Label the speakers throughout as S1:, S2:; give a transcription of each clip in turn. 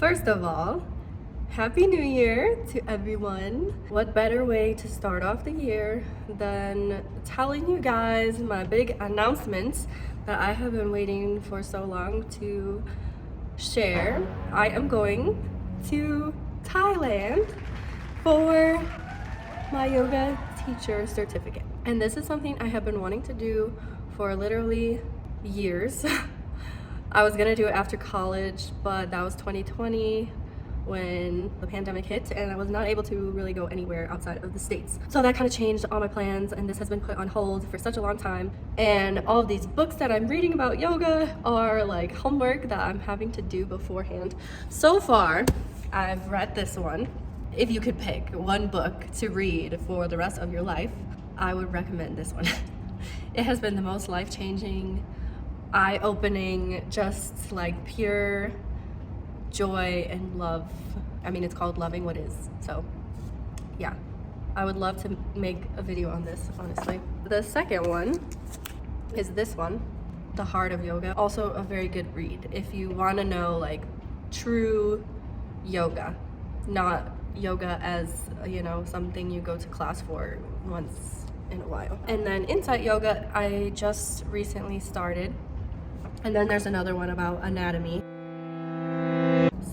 S1: First of all, Happy New Year to everyone. What better way to start off the year than telling you guys my big announcement that I have been waiting for so long to share. I am going to Thailand for my yoga teacher certificate. And this is something I have been wanting to do for literally years. I was gonna do it after college, but that was 2020 when the pandemic hit and I was not able to really go anywhere outside of the States. So that kind of changed all my plans, and this has been put on hold for such a long time. And all of these books that I'm reading about yoga are like homework that I'm having to do beforehand. So far, I've read this one. If you could pick one book to read for the rest of your life, I would recommend this one. It has been the most life-changing, eye-opening, just like pure joy and love. I mean, it's called Loving What Is. So yeah, I would love to make a video on this, honestly. The second one is this one, The Heart of Yoga. Also a very good read if you want to know like true yoga, not yoga as, you know, something you go to class for once in a while. And then Insight Yoga, I just recently started. And then there's another one about anatomy.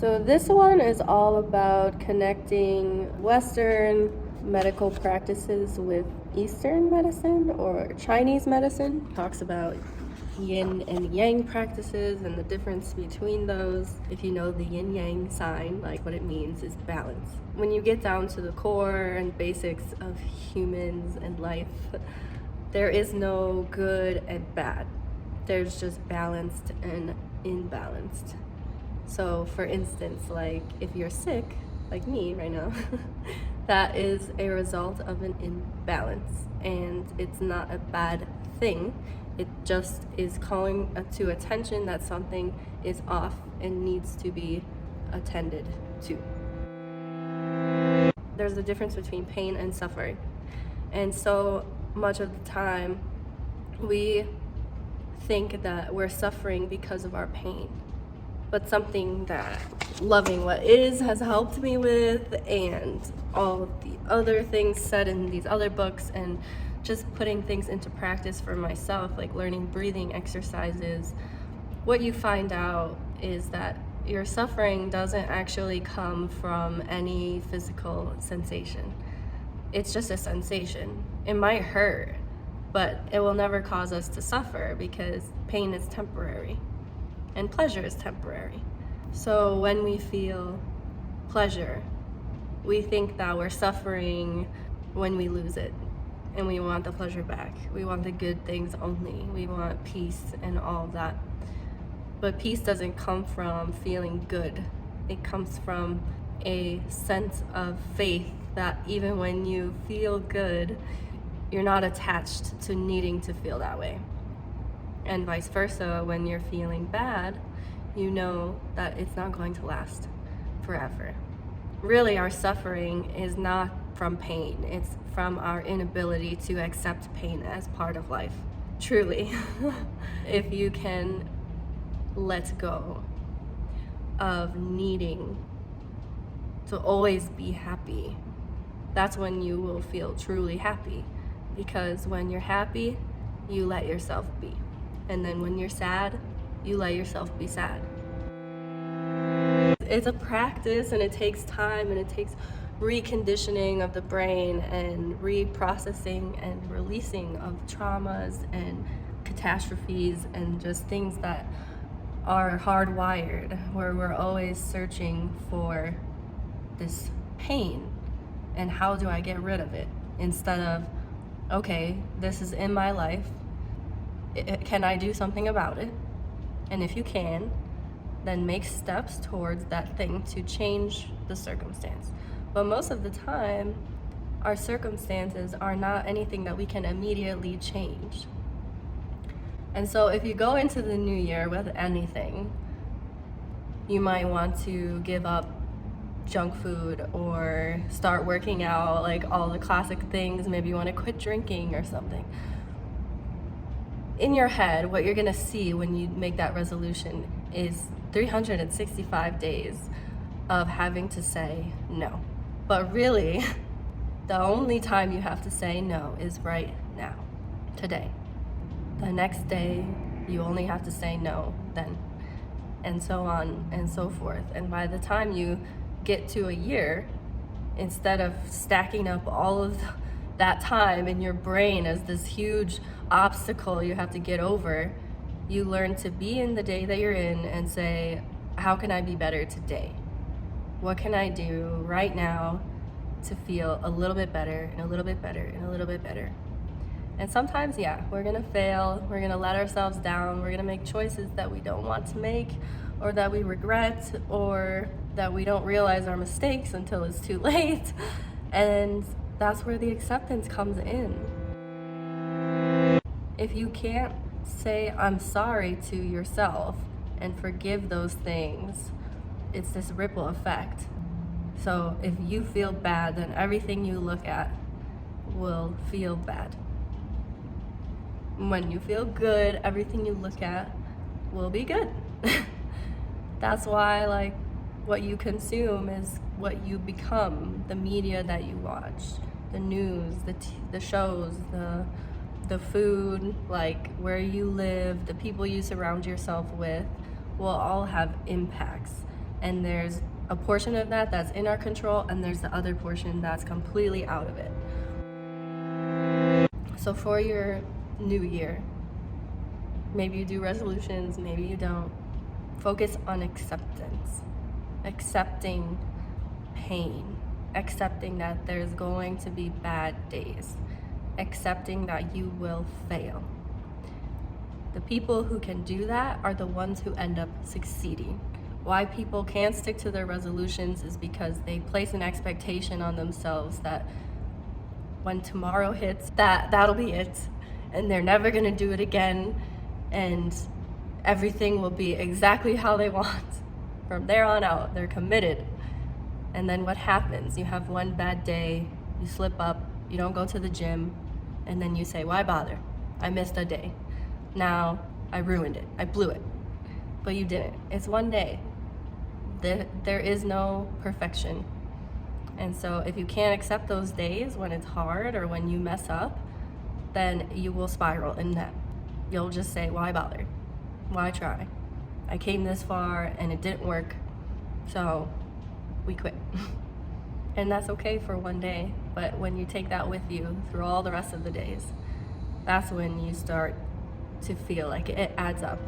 S1: So this one is all about connecting Western medical practices with Eastern medicine or Chinese medicine. Talks about yin and yang practices and the difference between those. If you know the yin yang sign, like what it means is balance. When you get down to the core and basics of humans and life, there is no good and bad. There's just balanced and imbalanced. So for instance, like if you're sick, like me right now, that is a result of an imbalance, and it's not a bad thing. It just is calling to attention that something is off and needs to be attended to. There's a difference between pain and suffering. And so much of the time, we think that we're suffering because of our pain. But something that Loving What Is has helped me with, and all of the other things said in these other books, and just putting things into practice for myself, like learning breathing exercises, what you find out is that your suffering doesn't actually come from any physical sensation. It's just a sensation. It might hurt, but it will never cause us to suffer because pain is temporary and pleasure is temporary. So when we feel pleasure, we think that we're suffering when we lose it, and we want the pleasure back. We want the good things only. We want peace and all of that. But peace doesn't come from feeling good. It comes from a sense of faith that even when you feel good, you're not attached to needing to feel that way. And vice versa, when you're feeling bad, you know that it's not going to last forever. Really, our suffering is not from pain. It's from our inability to accept pain as part of life. Truly. If you can let go of needing to always be happy, that's when you will feel truly happy. Because when you're happy, you let yourself be. And then when you're sad, you let yourself be sad. It's a practice, and it takes time, and it takes reconditioning of the brain and reprocessing and releasing of traumas and catastrophes and just things that are hardwired, where we're always searching for this pain and how do I get rid of it, instead of, okay, this is in my life, can I do something about it? And if you can, then make steps towards that thing to change the circumstance. But most of the time, our circumstances are not anything that we can immediately change. And so if you go into the new year with anything, you might want to give up junk food or start working out, like all the classic things. Maybe you want to quit drinking or something. In your head, what you're gonna see when you make that resolution is 365 days of having to say no. But really, the only time you have to say no is right now, today. The next day, you only have to say no then, and so on and so forth. And by the time you get to a year, instead of stacking up all of that time in your brain as this huge obstacle you have to get over, you learn to be in the day that you're in and say, how can I be better today? What can I do right now to feel a little bit better and a little bit better and a little bit better? And sometimes, yeah, we're gonna fail, we're gonna let ourselves down, we're gonna make choices that we don't want to make, or that we regret, or that we don't realize our mistakes until it's too late. And that's where the acceptance comes in. If you can't say I'm sorry to yourself and forgive those things, it's this ripple effect. So if you feel bad, then everything you look at will feel bad. When you feel good, everything you look at will be good. That's why, like, what you consume is what you become. The media that you watch, the news, the shows, the food, like where you live, the people you surround yourself with will all have impacts. And there's a portion of that that's in our control, and there's the other portion that's completely out of it. So for your new year, maybe you do resolutions, maybe you don't. Focus on acceptance. Accepting pain. Accepting that there's going to be bad days. Accepting that you will fail. The people who can do that are the ones who end up succeeding. Why people can't stick to their resolutions is because they place an expectation on themselves that when tomorrow hits, that'll be it, and they're never gonna do it again, and everything will be exactly how they want. From there on out, they're committed. And then what happens? You have one bad day, you slip up, you don't go to the gym, and then you say, why bother? I missed a day. Now I ruined it, I blew it. But you didn't. It's one day. There is no perfection. And so if you can't accept those days when it's hard or when you mess up, then you will spiral in that. You'll just say, why bother? Why try? I came this far and it didn't work, so we quit. And that's okay for one day, but when you take that with you through all the rest of the days, that's when you start to feel like it adds up.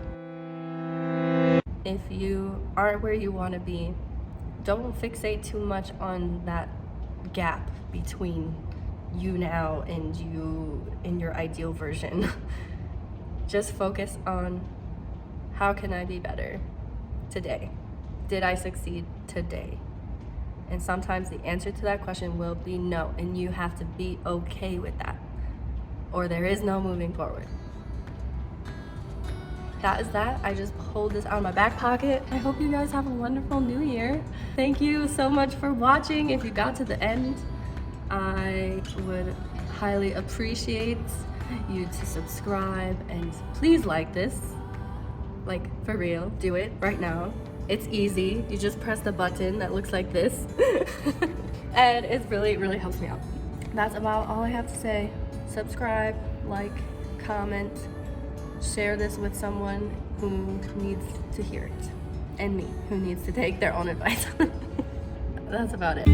S1: If you aren't where you want to be, don't fixate too much on that gap between you now and you in your ideal version. Just focus on, how can I be better today? Did I succeed today? And sometimes the answer to that question will be no, and you have to be okay with that, or there is no moving forward. That is that. I just pulled this out of my back pocket. I hope you guys have a wonderful new year. Thank you so much for watching. If you got to the end, I would highly appreciate you to subscribe, and please like this. Like, for real, do it right now. It's easy. You just press the button that looks like this. And it really, really helps me out. That's about all I have to say. Subscribe, like, comment, share this with someone who needs to hear it, and me, who needs to take their own advice. That's about it.